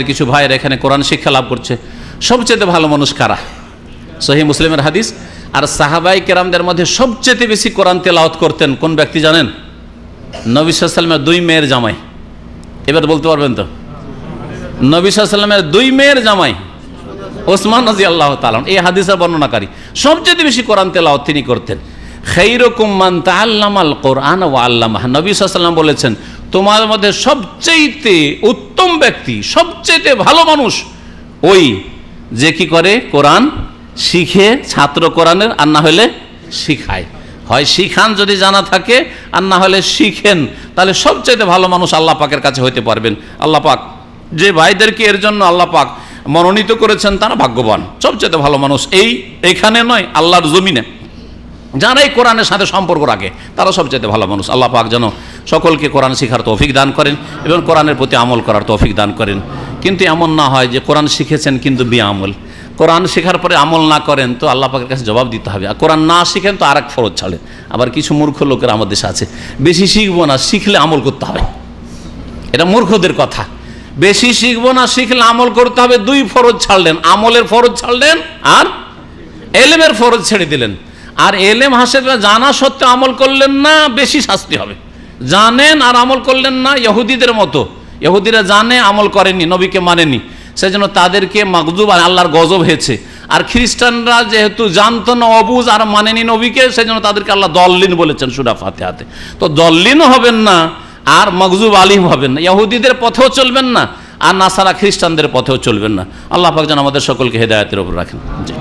কিছু ভাইয়ের এখানে কোরআন শিক্ষা লাভ করছে। সবচেয়ে ভালো মানুষ কারা? সহিহ মুসলিমের হাদিস। আর সাহাবাই কেরামদের মধ্যে সবচেয়ে বেশি কোরআন তেলাওয়াত করতেন কোন ব্যক্তি জানেন? নবী সাল্লাল্লাহু আলাইহি ওয়াসাল্লামের দুই মেয়ের জামাই। এবার বলতে পারবেন তো? নবী সাল্লাল্লাহু আলাইহি ওয়াসাল্লামের দুই মেয়ের জামাই ওসমান রাদিয়াল্লাহু তাআলা এই হাদিসের বর্ণনাকারী। সবচেয়ে বেশি কোরআন তেলাওয়াত তিনি করতেন। খায়রুকুম মান তাআল্লামাল কোরআন ওয়া আল্লামাহ। নবী সাল্লাল্লাহু আলাইহি ওয়াসাল্লাম বলেছেন, তোমার মধ্যে সবচেয়ে উত্তম ব্যক্তি, সবচেয়ে ভালো মানুষ ওই যে কি করে কোরআন শিখে, ছাত্র কোরআনের, আর না হলে শিখায়। হয় শিখান যদি জানা থাকে, আর না হলে শিখেন, তাহলে সবচেয়ে ভালো মানুষ আল্লাহ পাকের কাছে হইতে পারবেন। আল্লাহ পাক যে ভাইদেরকে এর জন্য আল্লাহ পাক মনোনীত করেছেন তারা ভাগ্যবান। সবচেয়ে ভালো মানুষ এইখানে নয়, আল্লাহর জমিনে যারা এই কোরআনের সাথে সম্পর্ক রাখে তারা সবচেয়ে ভালো মানুষ। আল্লাহ পাক যেন সকলকে কোরআন শিখার তৌফিক দান করেন এবং কোরআনের প্রতি আমল করার তৌফিক দান করেন। কিন্তু এমন না হয় যে কোরআন শিখেছেন কিন্তু বেআমল। কোরআন শেখার পরে আমল না করেন তো আল্লাহ পাকের কাছে জবাব দিতে হবে। আর কোরআন না শিখেন তো আরেক ফরজ ছাড়েন। আবার কিছু মূর্খ লোকের আমাদের দেশে আছে, বেশি শিখবো না, শিখলে আমল করতে হবে। এটা মূর্খদের কথা। বেশি শিখবো না, শিখলে আমল করতে হবে। দুই ফরজ ছাড়লেন, আমলের ফরজ ছাড়লেন আর এলেমের ফরজ ছেড়ে দিলেন। আর এলেম হাসিল জানা সত্ত্বেও আমল করলেন না, বেশি শাস্তি হবে। জানেন আর আমল করলেন না, ইহুদিদের মতো। ইহুদিরা জানে, আমল করেনি, নবীকে মানেনি, সেজন্য তাদেরকে মাগজুব আর আল্লাহর গজব হয়েছে। আর খ্রিস্টানরা যেহেতু জানতো না, অবুঝ আর মানেনি নবীকে, সেজন্য তাদেরকে আল্লাহ দল্লিন বলেছেন সূরা ফাতিহাতে। তো দল্লিনও হবেন না আর মাগজুব আলিম হবেন না। ইহুদিদের পথেও চলবেন না আর নাসারা খ্রিস্টানদের পথেও চলবেন না। আল্লাহ পাক যেন আমাদের সকলকে হেদায়েতের উপর রাখেন। জি।